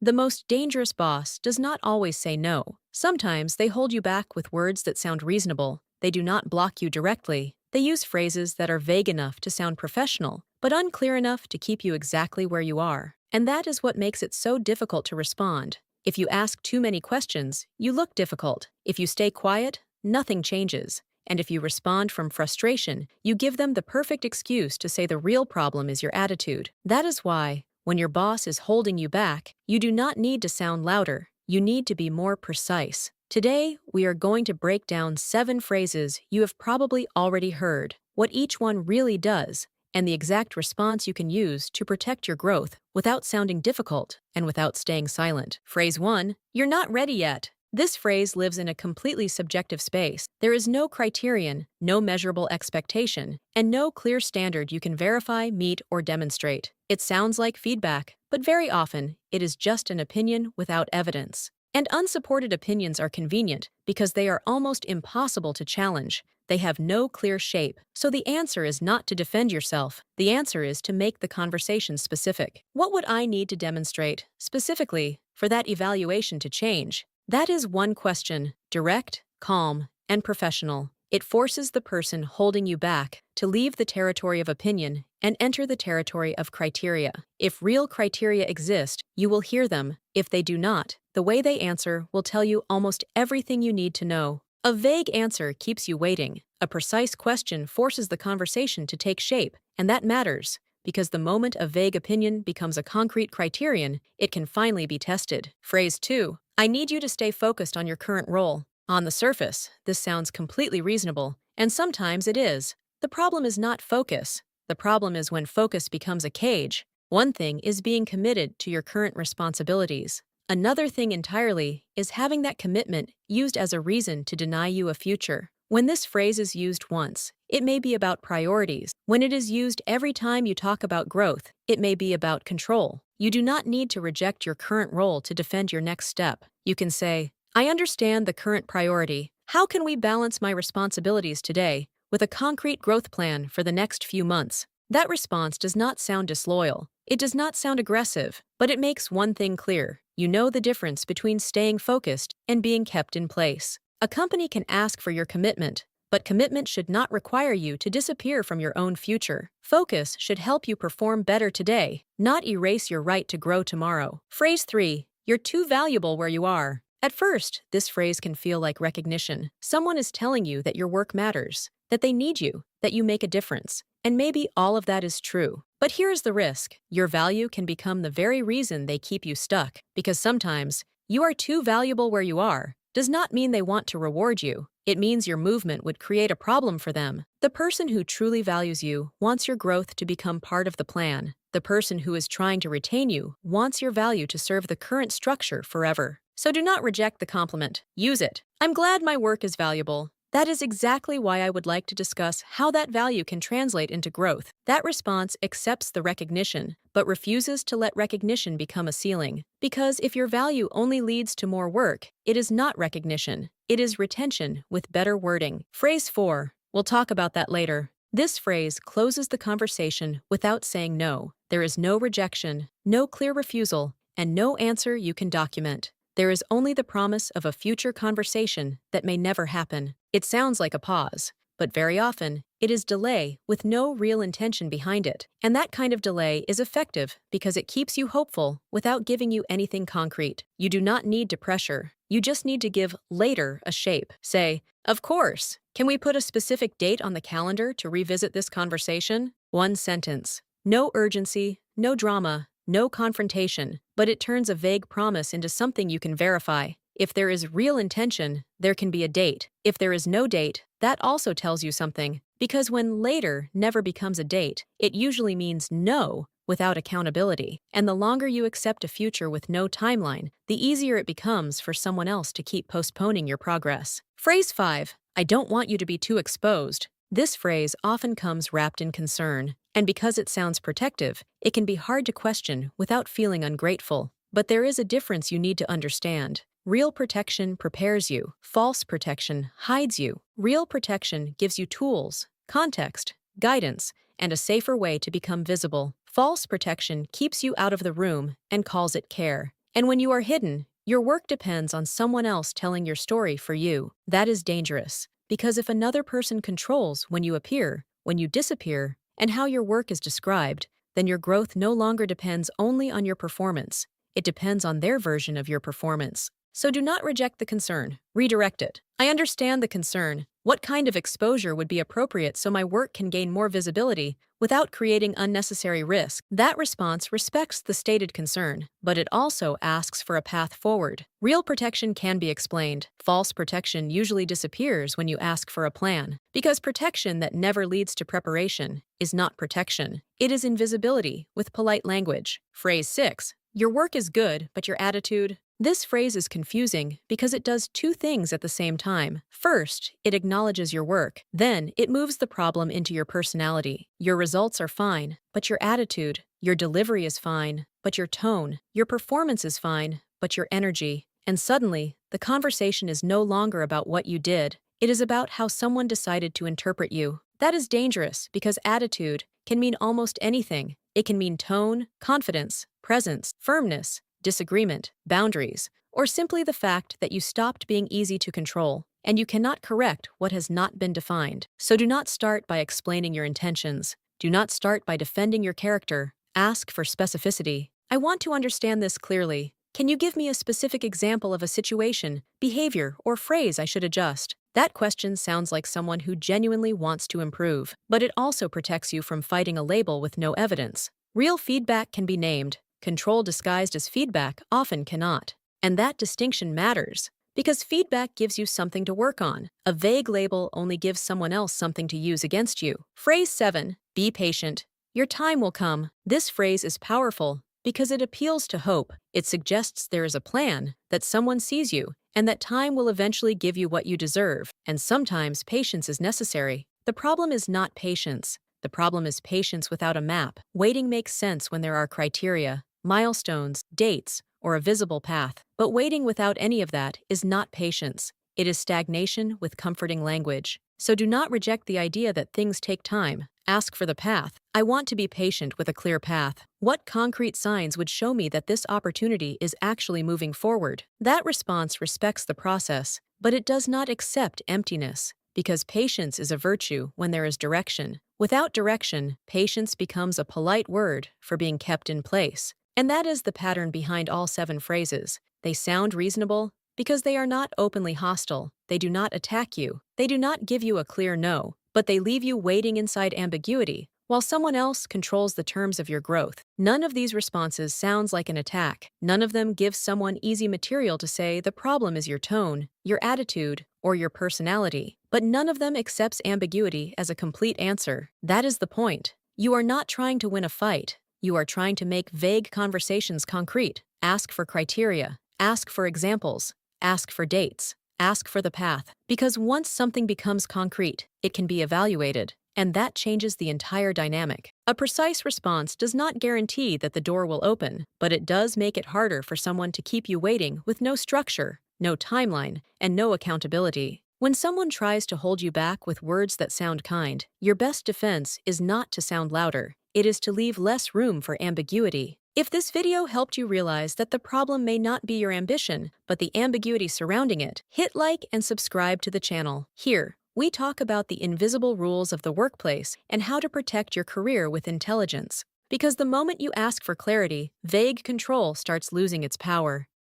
The most dangerous boss does not always say no. Sometimes they hold you back with words that sound reasonable. They do not block you directly. They use phrases that are vague enough to sound professional, but unclear enough to keep you exactly where you are. And that is what makes it so difficult to respond. If you ask too many questions, you look difficult. If you stay quiet, nothing changes. And if you respond from frustration, you give them the perfect excuse to say the real problem is your attitude. That is why, when your boss is holding you back, you do not need to sound louder. You need to be more precise. Today, we are going to break down 7 phrases you have probably already heard, what each one really does, and the exact response you can use to protect your growth without sounding difficult and without staying silent. Phrase 1, you're not ready yet. This phrase lives in a completely subjective space. There is no criterion, no measurable expectation, and no clear standard you can verify, meet, or demonstrate. It sounds like feedback, but very often, it is just an opinion without evidence. And unsupported opinions are convenient because they are almost impossible to challenge. They have no clear shape, so the answer is not to defend yourself. The answer is to make the conversation specific. What would I need to demonstrate, specifically, for that evaluation to change? That is one question, direct, calm, and professional. It forces the person holding you back to leave the territory of opinion and enter the territory of criteria. If real criteria exist, you will hear them. If they do not, the way they answer will tell you almost everything you need to know. A vague answer keeps you waiting. A precise question forces the conversation to take shape, and that matters, because the moment a vague opinion becomes a concrete criterion, it can finally be tested. Phrase 2, I need you to stay focused on your current role. On the surface, this sounds completely reasonable, and sometimes it is. The problem is not focus. The problem is when focus becomes a cage. One thing is being committed to your current responsibilities. Another thing entirely is having that commitment used as a reason to deny you a future. When this phrase is used once, it may be about priorities. When it is used every time you talk about growth, it may be about control. You do not need to reject your current role to defend your next step. You can say, I understand the current priority. How can we balance my responsibilities today with a concrete growth plan for the next few months? That response does not sound disloyal. It does not sound aggressive, but it makes one thing clear. You know the difference between staying focused and being kept in place. A company can ask for your commitment, but commitment should not require you to disappear from your own future. Focus should help you perform better today, not erase your right to grow tomorrow. Phrase 3, you're too valuable where you are. At first, this phrase can feel like recognition. Someone is telling you that your work matters, that they need you, that you make a difference. And maybe all of that is true. But here's the risk. Your value can become the very reason they keep you stuck, because sometimes, you are too valuable where you are does not mean they want to reward you. It means your movement would create a problem for them. The person who truly values you wants your growth to become part of the plan. The person who is trying to retain you wants your value to serve the current structure forever. So do not reject the compliment. Use it. I'm glad my work is valuable. That is exactly why I would like to discuss how that value can translate into growth. That response accepts the recognition, but refuses to let recognition become a ceiling. Because if your value only leads to more work, it is not recognition. It is retention with better wording. Phrase 4. We'll talk about that later. This phrase closes the conversation without saying no. There is no rejection, no clear refusal, and no answer you can document. There is only the promise of a future conversation that may never happen. It sounds like a pause, but very often, it is delay with no real intention behind it. And that kind of delay is effective because it keeps you hopeful without giving you anything concrete. You do not need to pressure. You just need to give later a shape. Say, of course. Can we put a specific date on the calendar to revisit this conversation? One sentence. No urgency, no drama, no confrontation, but it turns a vague promise into something you can verify. If there is real intention, there can be a date. If there is no date, that also tells you something. Because when later never becomes a date, it usually means no without accountability. And the longer you accept a future with no timeline, the easier it becomes for someone else to keep postponing your progress. Phrase 5. I don't want you to be too exposed. This phrase often comes wrapped in concern, and because it sounds protective, it can be hard to question without feeling ungrateful. But there is a difference you need to understand. Real protection prepares you. False protection hides you. Real protection gives you tools, context, guidance, and a safer way to become visible. False protection keeps you out of the room and calls it care. And when you are hidden, your work depends on someone else telling your story for you. That is dangerous, because if another person controls when you appear, when you disappear, and how your work is described, then your growth no longer depends only on your performance. It depends on their version of your performance. So do not reject the concern, redirect it. I understand the concern. What kind of exposure would be appropriate so my work can gain more visibility without creating unnecessary risk? That response respects the stated concern, but it also asks for a path forward. Real protection can be explained. False protection usually disappears when you ask for a plan, because protection that never leads to preparation is not protection. It is invisibility with polite language. Phrase 6. Your work is good, but your attitude. This phrase is confusing because it does two things at the same time. First, it acknowledges your work. Then, it moves the problem into your personality. Your results are fine, but your attitude. Your delivery is fine, but your tone. Your performance is fine, but your energy. And suddenly, the conversation is no longer about what you did. It is about how someone decided to interpret you. That is dangerous because attitude can mean almost anything. It can mean tone, confidence, presence, firmness, disagreement, boundaries, or simply the fact that you stopped being easy to control, and you cannot correct what has not been defined. So do not start by explaining your intentions. Do not start by defending your character. Ask for specificity. I want to understand this clearly. Can you give me a specific example of a situation, behavior, or phrase I should adjust? That question sounds like someone who genuinely wants to improve, but it also protects you from fighting a label with no evidence. Real feedback can be named. Control disguised as feedback often cannot. And that distinction matters, because feedback gives you something to work on. A vague label only gives someone else something to use against you. Phrase 7. Be patient. Your time will come. This phrase is powerful because it appeals to hope. It suggests there is a plan, that someone sees you, and that time will eventually give you what you deserve. And sometimes patience is necessary. The problem is not patience. The problem is patience without a map. Waiting makes sense when there are criteria, milestones, dates, or a visible path. But waiting without any of that is not patience. It is stagnation with comforting language. So do not reject the idea that things take time. Ask for the path. I want to be patient with a clear path. What concrete signs would show me that this opportunity is actually moving forward? That response respects the process, but it does not accept emptiness, because patience is a virtue when there is direction. Without direction, patience becomes a polite word for being kept in place. And that is the pattern behind all 7 phrases. They sound reasonable because they are not openly hostile. They do not attack you. They do not give you a clear no, but they leave you waiting inside ambiguity while someone else controls the terms of your growth. None of these responses sounds like an attack. None of them gives someone easy material to say the problem is your tone, your attitude, or your personality. But none of them accepts ambiguity as a complete answer. That is the point. You are not trying to win a fight. You are trying to make vague conversations concrete. Ask for criteria. Ask for examples. Ask for dates. Ask for the path. Because once something becomes concrete, it can be evaluated, and that changes the entire dynamic. A precise response does not guarantee that the door will open, but it does make it harder for someone to keep you waiting with no structure, no timeline, and no accountability. When someone tries to hold you back with words that sound kind, your best defense is not to sound louder. It is to leave less room for ambiguity. If this video helped you realize that the problem may not be your ambition, but the ambiguity surrounding it, hit like and subscribe to the channel. Here, we talk about the invisible rules of the workplace and how to protect your career with intelligence. Because the moment you ask for clarity, vague control starts losing its power.